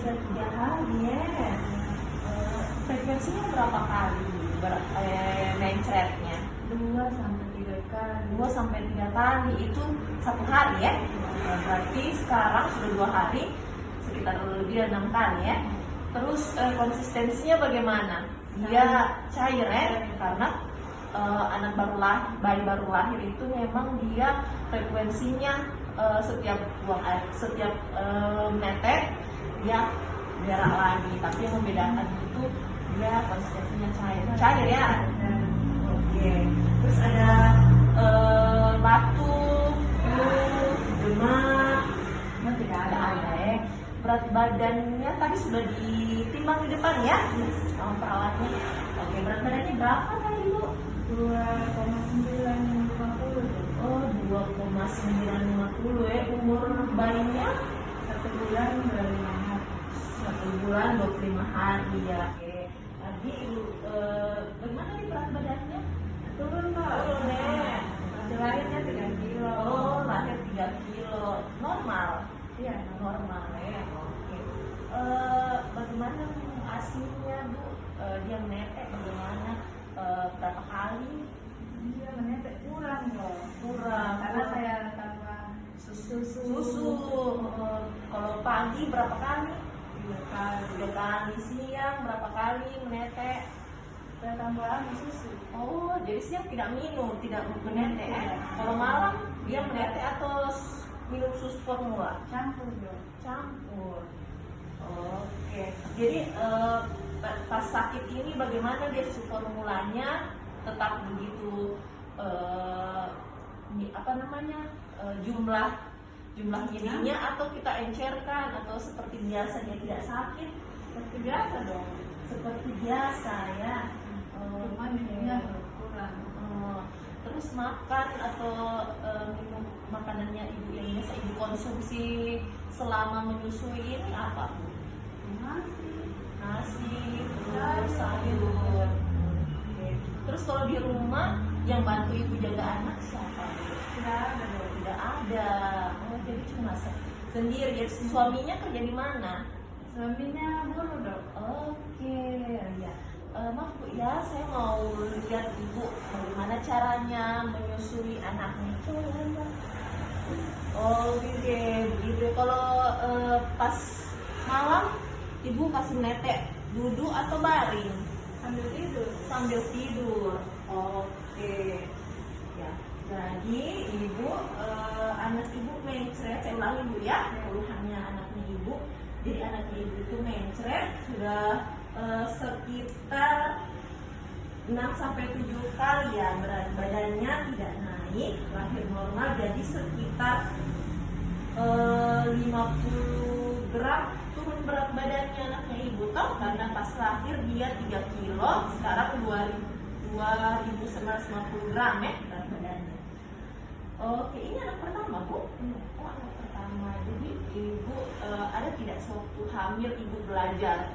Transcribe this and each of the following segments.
sudah 3 hari ya. Frekuensinya berapa kali mencretnya? 2 sampai 3 kali. 2 sampai 3 kali itu 1 hari ya. Berarti sekarang sudah 2 hari, sekitar lebih dari 6 kali ya. Terus konsistensinya bagaimana? Dia cair ya, karena bayi baru lahir itu memang dia frekuensinya setiap buang air, setiap netek dia berak lagi. Tapi yang membedakan itu dia konsistensinya cair ya. Oke. Terus ada batuk, flu, demam, tidak ada ya. Berat badannya tadi sudah ditimbang di depan ya sama perawatnya. Oke, berat badannya berapa tadi Bu? 2,950. Oh, 2,950 ya. Umur bayinya 1 bulan 25 hari. 1 bulan 25 hari ya. Oke. Tadi Ibu bagaimana nih berat badannya? Turun Pak. Turun ya. Lahirnya 3 kilo. Oh, lahir 3 kilo. Normal. Iya, Normal ya. Oke. Bagaimana asinya Bu? Dia menetek bagaimana? Berapa kali? dia menetek kurang loh. Kurang. Karena saya tambah Susu. Kalau pagi berapa kali? 3 kali. 3 kali. Siang berapa kali menetek? Saya tambah lagi susu. Oh, jadi siang tidak minum, tidak menetek ya? Kalau malam dia menetek atau minum susu formula? Campur dong. Campur. Oke. Jadi pas sakit ini bagaimana dia susu formulanya tetap begitu jumlah ininya atau kita encerkan atau seperti biasanya tidak sakit? Seperti biasa dong. Seperti biasa ya. Cuma minumnya kurang. Terus makan atau minum makanannya ibu yang biasa ibu konsumsi selama menyusui ini apa Bu? Nasi, terus sayur. Oke. Terus kalau di rumah yang bantu ibu jaga anak siapa? Tidak ada dong. Tidak ada. Oh, jadi cuma sendiri. Jadi suaminya kerja di mana? Suaminya buruh dong. Oke, ya. Maaf Bu ya, saya mau lihat ibu bagaimana caranya menyusui anaknya. Oh, begitu. Kalau pas malam ibu kasih netek duduk atau baring? Sambil tidur. Sambil tidur. Oke. Ya. Jadi ibu anak ibu mencret, saya ulangi Bu ya, keluhannya anaknya ibu. Jadi anaknya ibu itu mencret sudah sekitar 6 sampai 7 kali ya, berat badannya tidak naik, lahir normal, jadi sekitar 50 gram turun berat badannya anaknya ibu. Tahu karena pas lahir dia 3 kilo, sekarang 2.950 gram ya berat badannya. Oke, ini anak pertama Bu. Oh, anak pertama. Jadi ibu ada tidak sewaktu hamil ibu belajar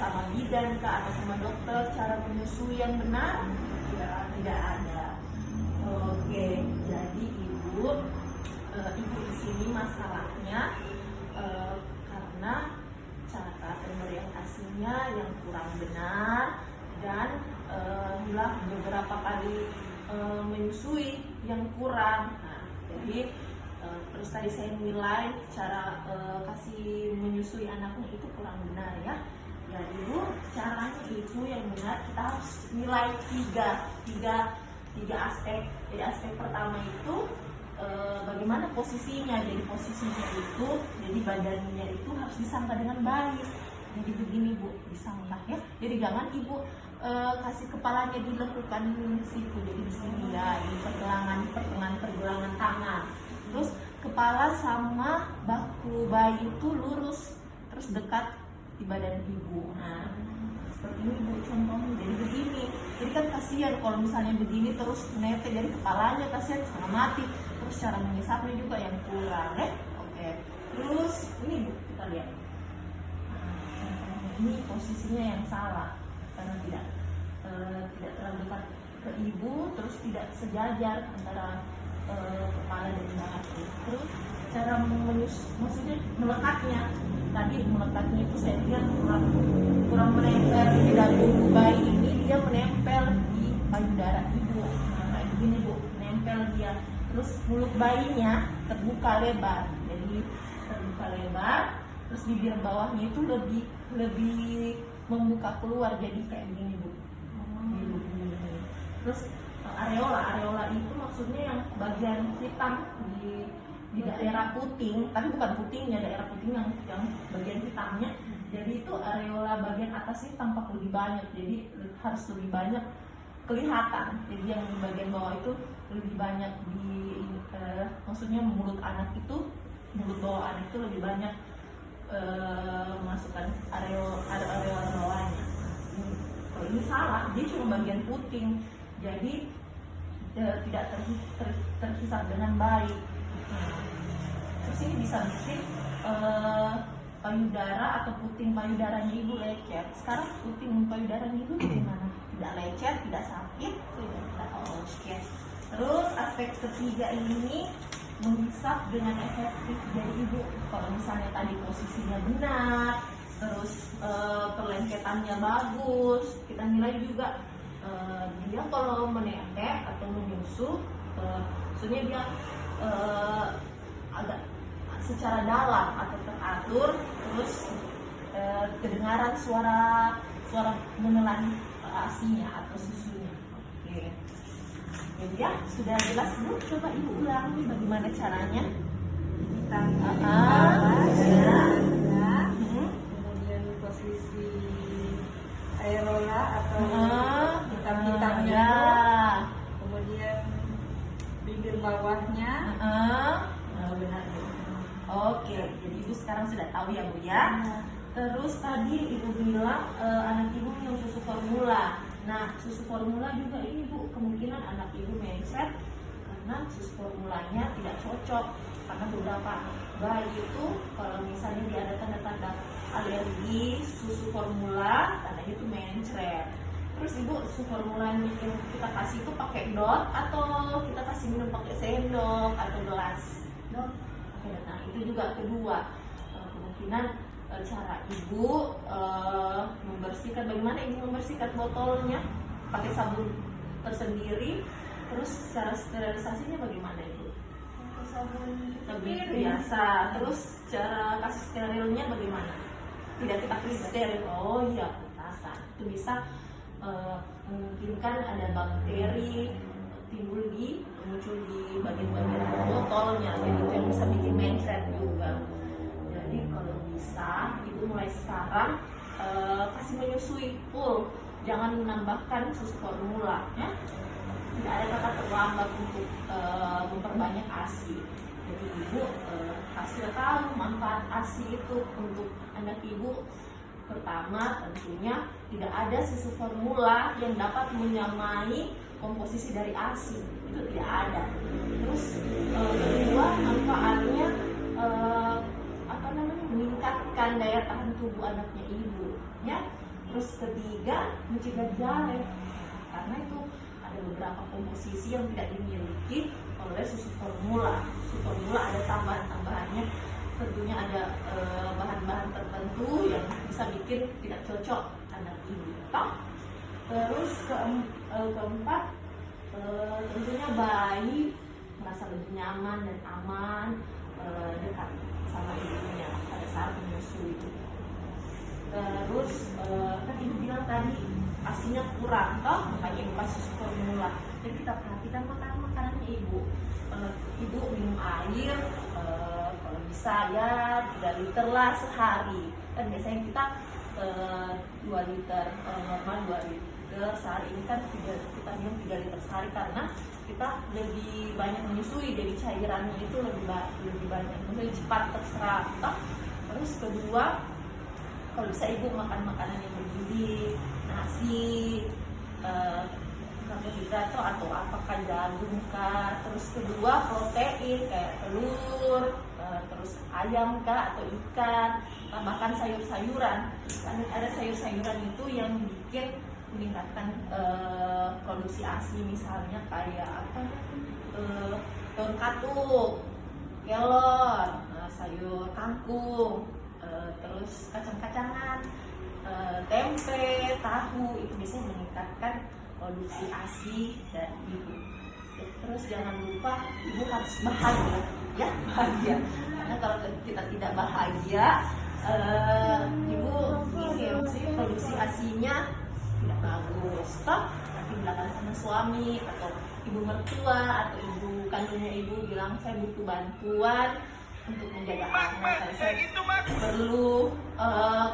sama bidan kah atau sama dokter cara menyusui yang benar? Tidak ada. Oke, jadi ibu di sini masalahnya karena cara pemberian asinya yang kurang benar dan beberapa kali menyusui yang kurang. Nah, jadi terus tadi saya nilai cara kasih menyusui anaknya itu kurang benar ya. Jadi Bu, caranya itu yang benar kita harus nilai tiga aspek. Jadi aspek pertama itu bagaimana posisinya. Jadi posisinya itu, jadi badannya itu harus disangka dengan baik. Jadi begini Bu, disangka ya. Jadi jangan ibu kasih kepalanya dilekukan di situ. Jadi di sini ya, di pergelangan tangan. Terus kepala sama bahu bayi itu lurus, terus dekat di badan ibu. Nah, seperti ini Bu contohnya. Jadi begini. Jadi kan kasihan kalau misalnya begini terus netek dari kepalanya, kasihan setengah mati. Terus cara mengisapnya juga yang kurang ya. Oke. Terus ini Bu, kita lihat. Nah, ini posisinya yang salah karena tidak terlalu dekat ke ibu, terus tidak sejajar antara kepala dan bahu. Terus cara maksudnya melekatnya tadi melekatnya itu saya lihat kurang menempel di dalam tubuh bayi ini, dia menempel di payudara ibu. Nah, kayak begini Bu, menempel dia. Terus mulut bayinya terbuka lebar, jadi terbuka lebar. Terus bibir bawahnya itu lebih membuka keluar, jadi kayak begini Bu. Terus areola itu maksudnya yang bagian hitam di daerah puting, tapi bukan putingnya, daerah puting yang bagian hitamnya. Jadi itu areola bagian atasnya tampak lebih banyak, jadi harus lebih banyak kelihatan. Jadi yang di bagian bawah itu lebih banyak maksudnya mulut bawah anak itu lebih banyak masukkan areola bawahnya. Kalau ini salah, dia cuma bagian puting, jadi tidak terhisap dengan baik. Terus ini bisa bikin payudara atau puting payudaranya ibu lecet. Sekarang puting payudaranya ibu gimana? Tidak lecet, tidak sakit, tidak oke. Terus aspek ketiga ini menghisap dengan efektif dari ibu. Kalau misalnya tadi posisinya benar, terus perlengketannya bagus, kita nilai juga dia kalau menetek atau menyusu, maksudnya dia agak secara dalam atau teratur, terus kedengaran suara menelan asinya atau susunya. Oke. Jadi ya sudah jelas Bu, coba ibu ulangi bagaimana caranya. Kemudian posisi areola atau hitam-hitamnya, ya. kemudian bibir bawahnya. Benar. Oke, jadi ibu sekarang sudah tahu ya Bu ya. Terus tadi ibu bilang anak ibu minum susu formula. Nah, susu formula juga ini Bu, kemungkinan anak ibu mencret karena susu formulanya tidak cocok. Karena beberapa bayi itu kalau misalnya dia ada tanda-tanda alergi susu formula, tandanya itu mencret. Terus ibu susu formula yang kita kasih itu pakai dot atau kita kasih minum pakai sendok atau gelas? Dot. Nah, itu juga kedua kemungkinan cara ibu membersihkan. Bagaimana ibu membersihkan botolnya? Pakai sabun tersendiri. Terus cara sterilisasinya bagaimana ibu? Sabun biasa. Terus cara kasih sterilnya bagaimana? Tidak kita kasih steril. Oh iya, petasan. Itu bisa memungkinkan ada bakteri muncul di bagian-bagian botolnya, jadi itu yang bisa bikin mencret juga. Jadi kalau bisa ibu mulai sekarang kasih menyusui full, jangan menambahkan susu formula ya. Tidak ada kata terlambat untuk memperbanyak ASI. Jadi ibu kasih tahu manfaat ASI itu untuk anak ibu. Pertama tentunya tidak ada susu formula yang dapat menyamai komposisi dari ASI, itu tidak ada. Terus kedua manfaatnya meningkatkan daya tahan tubuh anaknya ibu ya. Terus ketiga mencegah diare, karena itu ada beberapa komposisi yang tidak dimiliki oleh susu formula. Susu formula ada tambahan-tambahannya, tentunya ada bahan-bahan tertentu yang bisa bikin tidak cocok anak ibu. Terus keempat tentunya bayi merasa lebih nyaman dan aman dekat sama ibunya pada saat menyusui. Terus kan ibu bilang tadi asinya kurang, makanya ibu kasih susu formula. Jadi kita perhatikan makanannya ibu. Ibu minum air kalau bisa ya 3 liter lah sehari. Kan biasanya kita 2 liter, normal 2 liter sehari. Ini kan kita minum 3 liter sehari karena kita lebih banyak menyusui, jadi cairannya itu lebih banyak, lebih cepat terserap. Terus kedua, kalau bisa ibu makan makanan yang bergizi, nasi, karbohidrat atau apakah jagung kah. Terus kedua protein kayak telur, terus ayam kah atau ikan. Tambahkan sayur-sayuran, karena ada sayur-sayuran itu yang bikin meningkatkan produksi ASI, misalnya kayak daun katuk, kelor, sayur kangkung, terus terus kacang-kacangan, tempe, tahu itu bisa meningkatkan produksi ASI dari ibu. Terus jangan lupa ibu harus bahagia, ya bahagia. Karena kalau kita tidak bahagia, ibu ini maksudnya produksi ASI-nya tidak bagus. Toh nanti bilang sama suami atau ibu mertua atau ibu kandungnya ibu bilang saya butuh bantuan untuk menjaga anak, karena saya perlu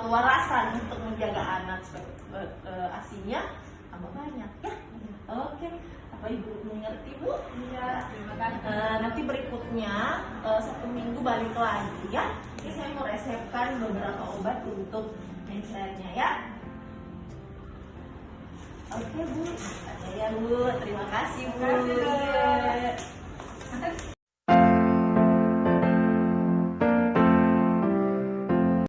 kewarasan untuk menjaga anak supaya ASI-nya tambah banyak ya. Oke, apa ibu mengerti bu? Iya, terima kasih. Nanti berikutnya 1 minggu balik lagi ya. Ini saya mau resepkan beberapa obat untuk mencernya ya. Oke bu, ya bu, terima kasih bu. Terima kasih, Bu. Iya.